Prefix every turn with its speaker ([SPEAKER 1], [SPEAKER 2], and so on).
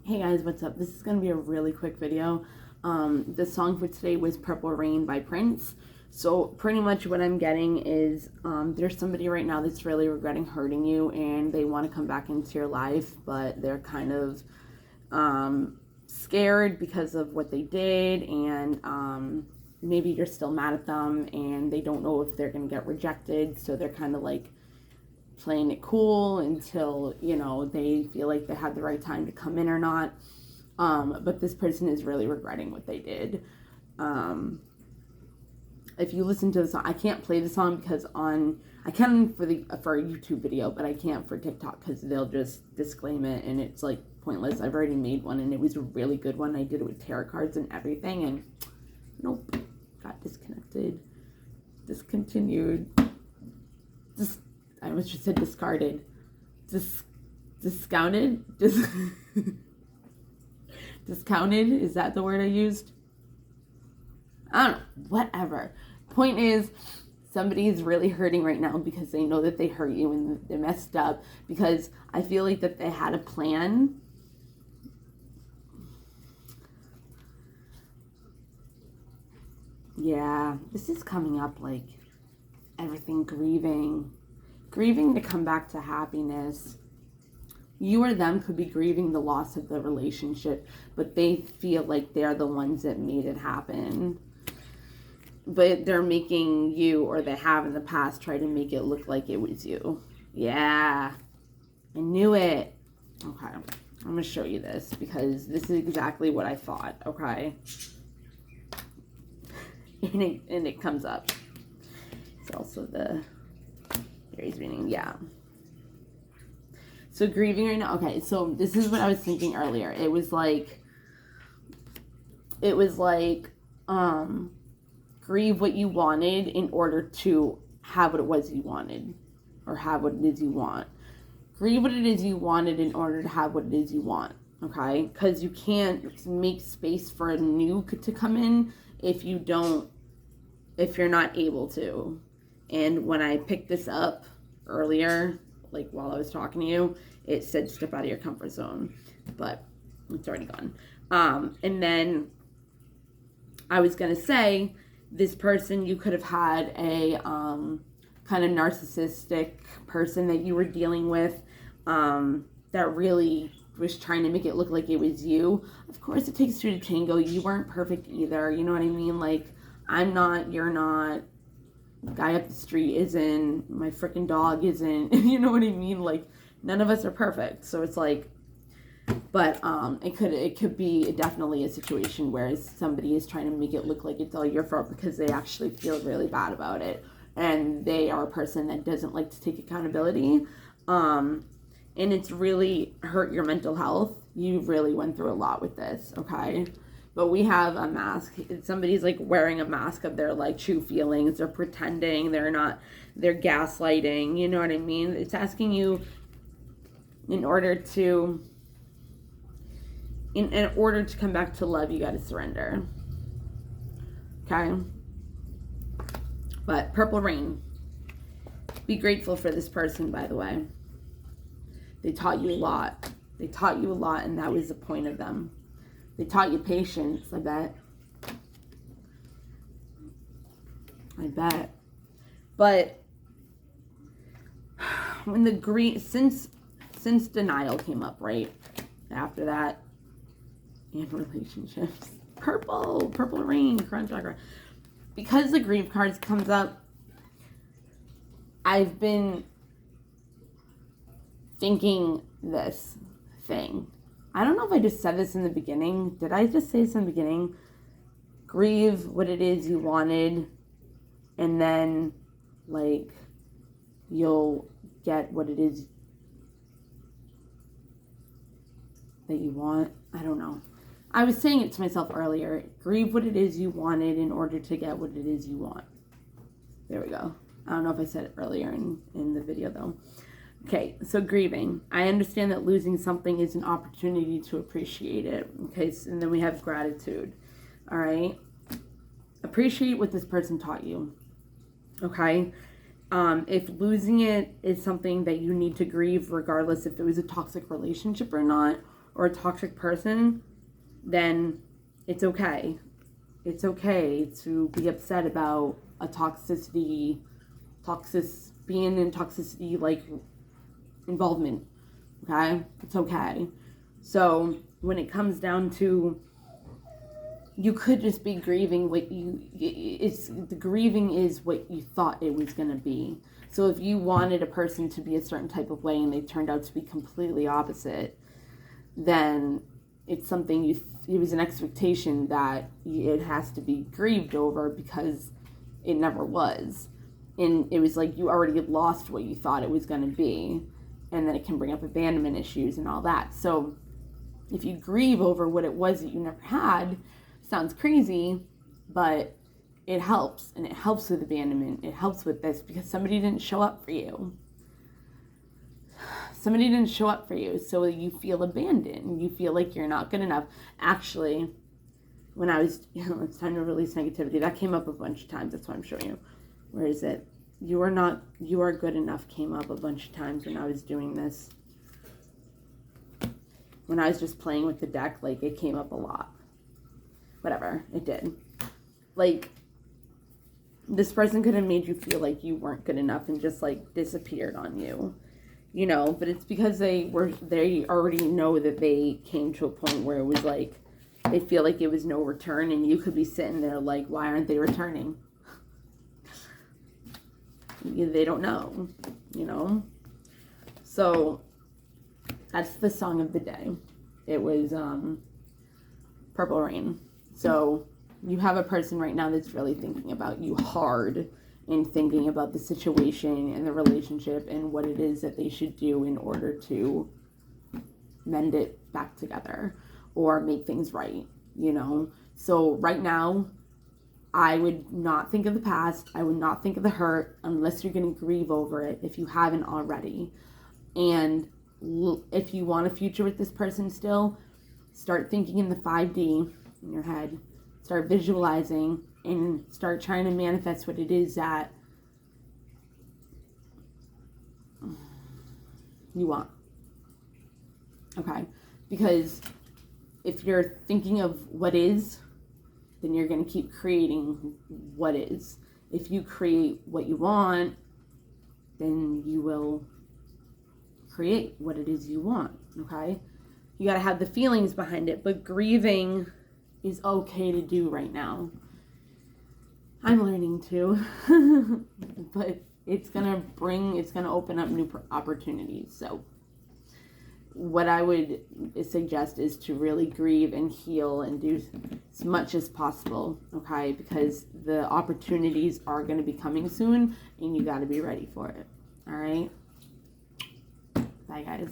[SPEAKER 1] Hey guys, what's up? This is going to be a really quick video. The song for today was Purple Rain by Prince. So pretty much what I'm getting is there's somebody right now that's really regretting hurting you and they want to come back into your life, but they're kind of scared because of what they did, and maybe you're still mad at them and they don't know if they're going to get rejected, so they're kind of like playing it cool until, they feel like they had the right time to come in or not. But this person is really regretting what they did. If you listen to the song, I can't play the song because I can for a YouTube video, but I can't for TikTok because they'll just disclaim it and it's like pointless. I've already made one and it was a really good one. I did it with tarot cards and everything, and nope, got discontinued. I almost just said discarded. Discounted? Discounted? Is that the word I used? I don't know. Whatever. Point is, somebody is really hurting right now because they know that they hurt you and they messed up, because I feel like that they had a plan. Yeah, this is coming up like everything grieving to come back to happiness. You or them could be grieving the loss of the relationship, but they feel like they're the ones that made it happen. But they're making you, or they have in the past, try to make it look like it was you. Yeah, I knew it. Okay, I'm going to show you this because this is exactly what I thought, okay? And it comes up. It's also the Aries reading, yeah. So grieving right now. Okay, so this is what I was thinking earlier. It was like grieve what you wanted in order to have what it was you wanted, or have what it is you want. Grieve what it is you wanted in order to have what it is you want, okay? Because you can't make space for a new to come in if you're not able to. And when I picked this up earlier, like while I was talking to you, it said step out of your comfort zone, but it's already gone. And then I was going to say, this person, you could have had a kind of narcissistic person that you were dealing with that really was trying to make it look like it was you. Of course, it takes two to tango. You weren't perfect either. You know what I mean? Like, I'm not, you're not, guy up the street isn't, my freaking dog isn't, you know what I mean? Like, none of us are perfect. So it's like, but it could be definitely a situation where somebody is trying to make it look like it's all your fault because they actually feel really bad about it, and they are a person that doesn't like to take accountability, and it's really hurt your mental health. You really went through a lot with this, okay? But we have a mask. Somebody's like wearing a mask of their like true feelings. They're pretending. They're gaslighting. You know what I mean? It's asking you in order to come back to love, you got to surrender. Okay? But Purple Rain. Be grateful for this person, by the way. They taught you a lot. And that was the point of them. They taught you patience, I bet. But when the since denial came up, right? After that, and relationships. Purple Rain, Crown Chakra. Because the grief cards comes up, I've been thinking this thing. I don't know if I just said this in the beginning. Did I just say this in the beginning? Grieve what it is you wanted, and then, like, you'll get what it is that you want. I don't know. I was saying it to myself earlier. Grieve what it is you wanted in order to get what it is you want. There we go. I don't know if I said it earlier in the video, though. Okay, so grieving. I understand that losing something is an opportunity to appreciate it. Okay, and then we have gratitude. All right? Appreciate what this person taught you. Okay? If losing it is something that you need to grieve, regardless if it was a toxic relationship or not, or a toxic person, then it's okay. It's okay to be upset about a being in toxicity, like, involvement. Okay? It's okay. So when it comes down to, you could just be grieving the grieving is what you thought it was going to be. So if you wanted a person to be a certain type of way and they turned out to be completely opposite, then it's something it was an expectation that it has to be grieved over, because it never was. And it was like you already lost what you thought it was going to be. And then it can bring up abandonment issues and all that. So if you grieve over what it was that you never had, sounds crazy, but it helps. And it helps with abandonment. It helps with this because somebody didn't show up for you. Somebody didn't show up for you, so you feel abandoned. You feel like you're not good enough. Actually, when I was, it's time to release negativity, that came up a bunch of times. That's why I'm showing you. Where is it? You are good enough came up a bunch of times when I was doing this. When I was just playing with the deck, like, it came up a lot. Whatever, it did. Like, this person could have made you feel like you weren't good enough and just, like, disappeared on you. You know, but it's because they already know that they came to a point where it was like, they feel like it was no return, and you could be sitting there like, why aren't they returning? They don't know, you know? So, that's the song of the day. It was Purple Rain. So, you have a person right now that's really thinking about you hard, and thinking about the situation and the relationship and what it is that they should do in order to mend it back together or make things right, you know? So right now, I would not think of the past. I would not think of the hurt unless you're going to grieve over it, if you haven't already. And if you want a future with this person still, start thinking in the 5D in your head. Start visualizing and start trying to manifest what it is that you want. Okay? Because if you're thinking of what is, then you're going to keep creating what is. If you create what you want, then you will create what it is you want. Okay? You got to have the feelings behind it, but grieving is okay to do right now. I'm learning to, but it's going to open up new opportunities. So what I would suggest is to really grieve and heal and do as much as possible, okay? Because the opportunities are going to be coming soon, and you got to be ready for it, all right? Bye, guys.